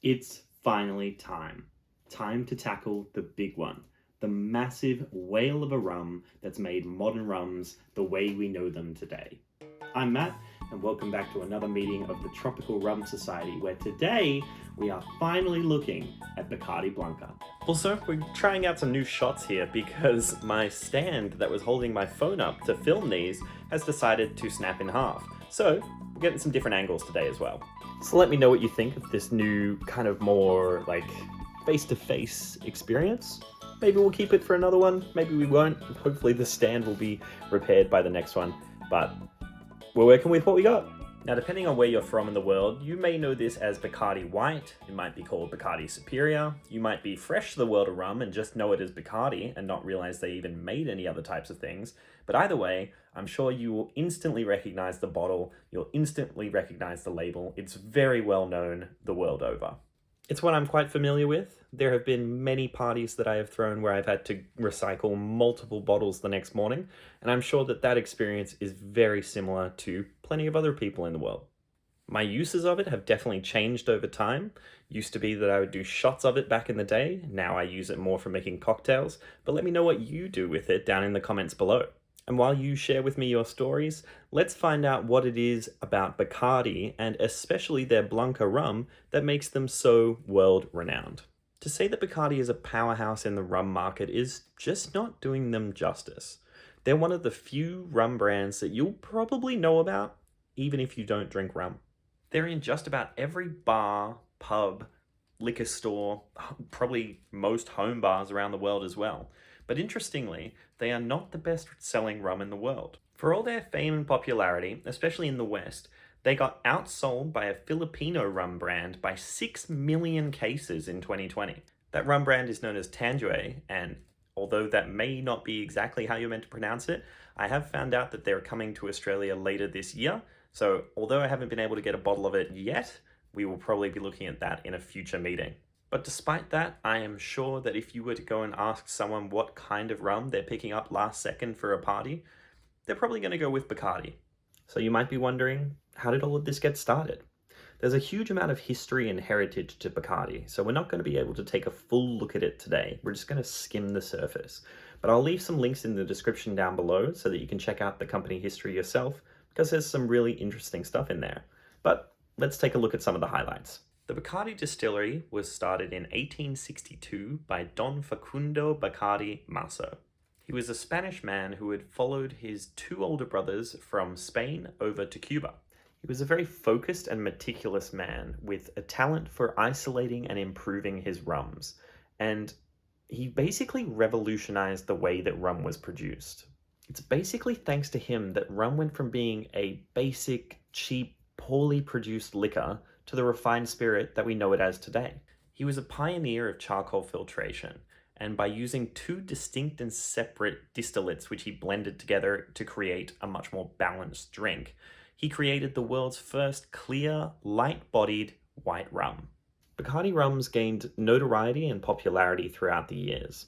It's finally time. Time to tackle the big one. The massive whale of a rum that's made modern rums the way we know them today. I'm Matt, and welcome back to another meeting of the Tropical Rum Society, where today we are finally looking at Bacardi Blanca. Also, we're trying out some new shots here because my stand that was holding my phone up to film these has decided to snap in half. So, we're getting some different angles today as well. So let me know what you think of this new kind of more like face-to-face experience. Maybe we'll keep it for another one, maybe we won't. Hopefully the stand will be repaired by the next one, but we're working with what we got. Now, depending on where you're from in the world, you may know this as Bacardi White, it might be called Bacardi Superior, you might be fresh to the world of rum and just know it as Bacardi and not realize they even made any other types of things. But either way, I'm sure you will instantly recognize the bottle, you'll instantly recognize the label. It's very well known the world over. It's what I'm quite familiar with. There have been many parties that I have thrown where I've had to recycle multiple bottles the next morning, and I'm sure that that experience is very similar to plenty of other people in the world. My uses of it have definitely changed over time. Used to be that I would do shots of it back in the day. Now I use it more for making cocktails, but let me know what you do with it down in the comments below. And while you share with me your stories, let's find out what it is about Bacardi, and especially their Blanca rum, that makes them so world-renowned. To say that Bacardi is a powerhouse in the rum market is just not doing them justice. They're one of the few rum brands that you'll probably know about, even if you don't drink rum. They're in just about every bar, pub, liquor store, probably most home bars around the world as well. But interestingly, they are not the best-selling rum in the world. For all their fame and popularity, especially in the West, they got outsold by a Filipino rum brand by 6 million cases in 2020. That rum brand is known as Tanduay, and although that may not be exactly how you're meant to pronounce it, I have found out that they're coming to Australia later this year. So although I haven't been able to get a bottle of it yet, we will probably be looking at that in a future meeting. But despite that, I am sure that if you were to go and ask someone what kind of rum they're picking up last second for a party, they're probably going to go with Bacardi. So you might be wondering, how did all of this get started? There's a huge amount of history and heritage to Bacardi, so we're not going to be able to take a full look at it today. We're just going to skim the surface. But I'll leave some links in the description down below so that you can check out the company history yourself, because there's some really interesting stuff in there. But let's take a look at some of the highlights. The Bacardi distillery was started in 1862 by Don Facundo Bacardi Maso. He was a Spanish man who had followed his two older brothers from Spain over to Cuba. He was a very focused and meticulous man with a talent for isolating and improving his rums, and he basically revolutionized the way that rum was produced. It's basically thanks to him that rum went from being a basic, cheap, poorly produced liquor to the refined spirit that we know it as today. He was a pioneer of charcoal filtration, and by using two distinct and separate distillates which he blended together to create a much more balanced drink, he created the world's first clear, light-bodied white rum. Bacardi rums gained notoriety and popularity throughout the years.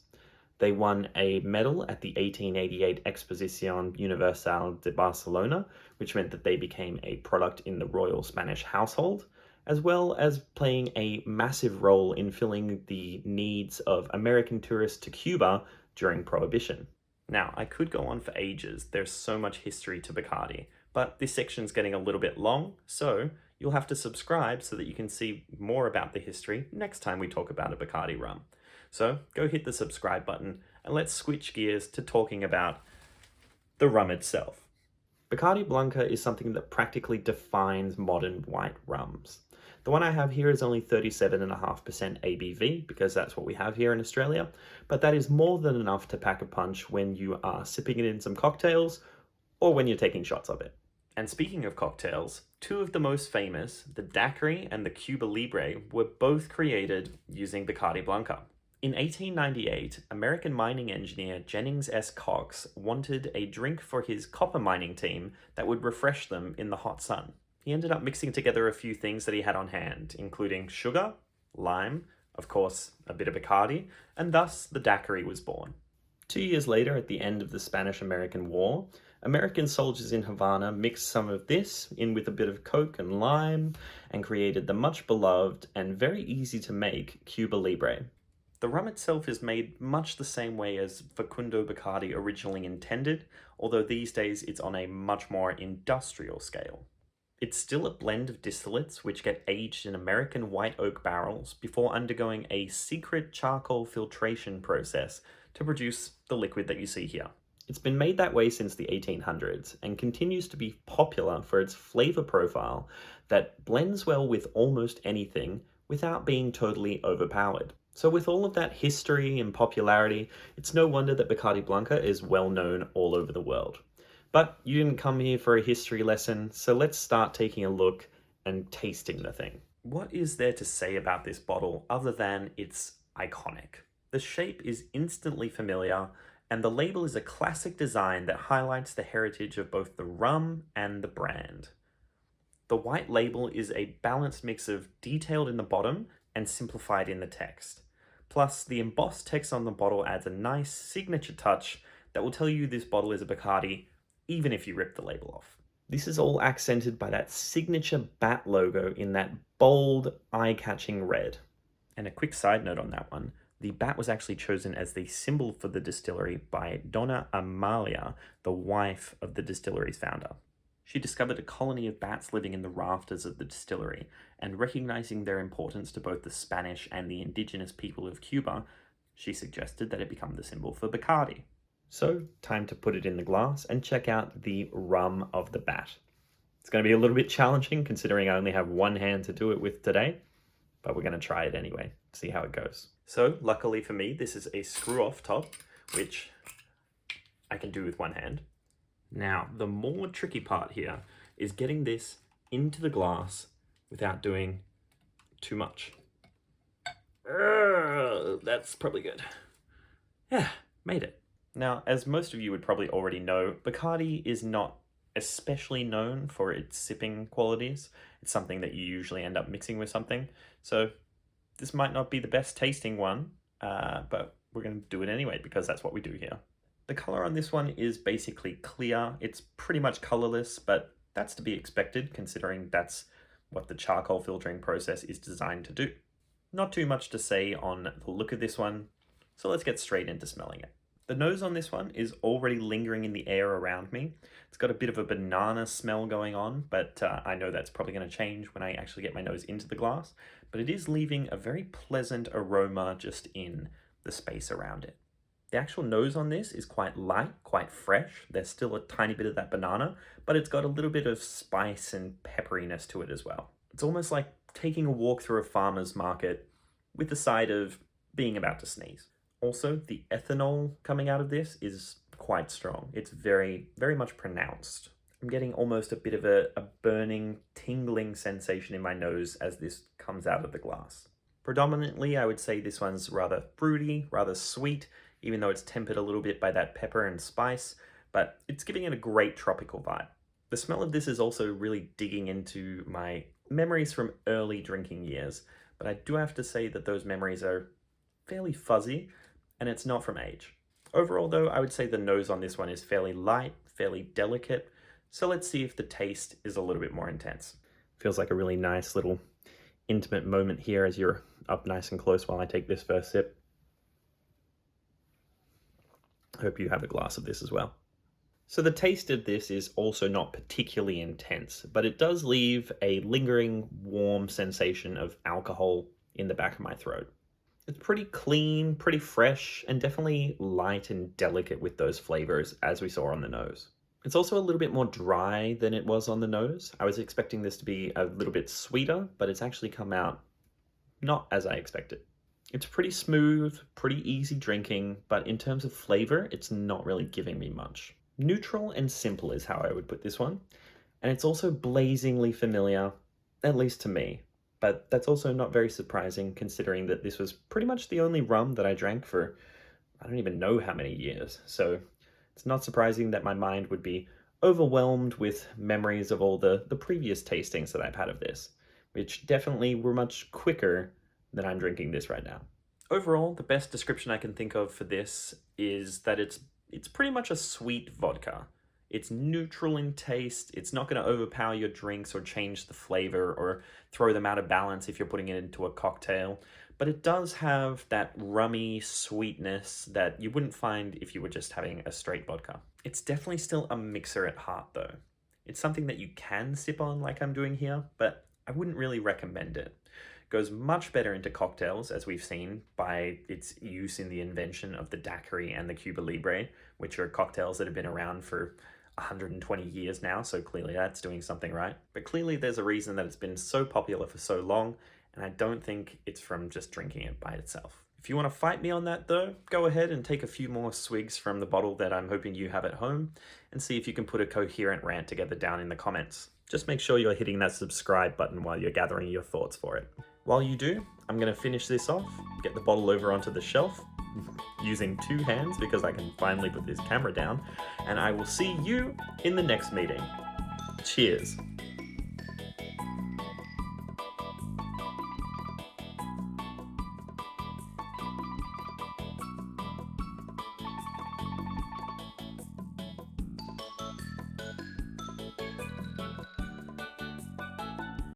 They won a medal at the 1888 Exposición Universal de Barcelona, which meant that they became a product in the royal Spanish household, as well as playing a massive role in filling the needs of American tourists to Cuba during Prohibition. Now, I could go on for ages. There's so much history to Bacardi, but this section's getting a little bit long, so you'll have to subscribe so that you can see more about the history next time we talk about a Bacardi rum. So go hit the subscribe button and let's switch gears to talking about the rum itself. Bacardi Blanca is something that practically defines modern white rums. The one I have here is only 37.5% ABV, because that's what we have here in Australia, but that is more than enough to pack a punch when you are sipping it in some cocktails or when you're taking shots of it. And speaking of cocktails, two of the most famous, the Daiquiri and the Cuba Libre, were both created using Bacardi Blanca. In 1898, American mining engineer Jennings S. Cox wanted a drink for his copper mining team that would refresh them in the hot sun. He ended up mixing together a few things that he had on hand, including sugar, lime, of course, a bit of Bacardi, and thus the Daiquiri was born. 2 years later, at the end of the Spanish-American War, American soldiers in Havana mixed some of this in with a bit of Coke and lime and created the much beloved and very easy to make Cuba Libre. The rum itself is made much the same way as Facundo Bacardi originally intended, although these days it's on a much more industrial scale. It's still a blend of distillates which get aged in American white oak barrels before undergoing a secret charcoal filtration process to produce the liquid that you see here. It's been made that way since the 1800s and continues to be popular for its flavor profile that blends well with almost anything without being totally overpowered. So with all of that history and popularity, it's no wonder that Bacardi Blanca is well known all over the world. But you didn't come here for a history lesson, so let's start taking a look and tasting the thing. What is there to say about this bottle other than it's iconic? The shape is instantly familiar, and the label is a classic design that highlights the heritage of both the rum and the brand. The white label is a balanced mix of detailed in the bottom and simplified in the text. Plus, the embossed text on the bottle adds a nice signature touch that will tell you this bottle is a Bacardi, even if you rip the label off. This is all accented by that signature bat logo in that bold, eye-catching red. And a quick side note on that one, the bat was actually chosen as the symbol for the distillery by Donna Amalia, the wife of the distillery's founder. She discovered a colony of bats living in the rafters of the distillery, and recognizing their importance to both the Spanish and the indigenous people of Cuba, she suggested that it become the symbol for Bacardi. So, time to put it in the glass and check out the rum of the bat. It's going to be a little bit challenging considering I only have one hand to do it with today, but we're going to try it anyway, see how it goes. So, luckily for me, this is a screw-off top, which I can do with one hand. Now, the more tricky part here is getting this into the glass without doing too much. That's probably good. Yeah, made it. Now, as most of you would probably already know, Bacardi is not especially known for its sipping qualities. It's something that you usually end up mixing with something. So this might not be the best tasting one, but we're going to do it anyway because that's what we do here. The color on this one is basically clear. It's pretty much colorless, but that's to be expected considering that's what the charcoal filtering process is designed to do. Not too much to say on the look of this one, so let's get straight into smelling it. The nose on this one is already lingering in the air around me. It's got a bit of a banana smell going on, but I know that's probably going to change when I actually get my nose into the glass. But it is leaving a very pleasant aroma just in the space around it. The actual nose on this is quite light, quite fresh. There's still a tiny bit of that banana, but it's got a little bit of spice and pepperiness to it as well. It's almost like taking a walk through a farmer's market with the side of being about to sneeze. Also, the ethanol coming out of this is quite strong. It's very, very much pronounced. I'm getting almost a bit of a burning, tingling sensation in my nose as this comes out of the glass. Predominantly, I would say this one's rather fruity, rather sweet, even though it's tempered a little bit by that pepper and spice, but it's giving it a great tropical vibe. The smell of this is also really digging into my memories from early drinking years, but I do have to say that those memories are fairly fuzzy, and it's not from age. Overall though, I would say the nose on this one is fairly light, fairly delicate, so let's see if the taste is a little bit more intense. Feels like a really nice little intimate moment here as you're up nice and close while I take this first sip. I hope you have a glass of this as well. So the taste of this is also not particularly intense, but it does leave a lingering warm sensation of alcohol in the back of my throat. It's pretty clean, pretty fresh, and definitely light and delicate with those flavors as we saw on the nose. It's also a little bit more dry than it was on the nose. I was expecting this to be a little bit sweeter, but it's actually come out not as I expected. It's pretty smooth, pretty easy drinking, but in terms of flavor, it's not really giving me much. Neutral and simple is how I would put this one. And it's also blazingly familiar, at least to me. But that's also not very surprising considering that this was pretty much the only rum that I drank for I don't even know how many years. So it's not surprising that my mind would be overwhelmed with memories of all the previous tastings that I've had of this, which definitely were much quicker than I'm drinking this right now. Overall, the best description I can think of for this is that it's pretty much a sweet vodka. It's neutral in taste. It's not going to overpower your drinks or change the flavor or throw them out of balance if you're putting it into a cocktail. But it does have that rummy sweetness that you wouldn't find if you were just having a straight vodka. It's definitely still a mixer at heart though. It's something that you can sip on like I'm doing here, but I wouldn't really recommend it. Goes much better into cocktails, as we've seen, by its use in the invention of the Daiquiri and the Cuba Libre, which are cocktails that have been around for 120 years now, so clearly that's doing something right. But clearly there's a reason that it's been so popular for so long, and I don't think it's from just drinking it by itself. If you want to fight me on that though, go ahead and take a few more swigs from the bottle that I'm hoping you have at home, and see if you can put a coherent rant together down in the comments. Just make sure you're hitting that subscribe button while you're gathering your thoughts for it. While you do, I'm going to finish this off, get the bottle over onto the shelf, using 2 hands because I can finally put this camera down, and I will see you in the next meeting. Cheers.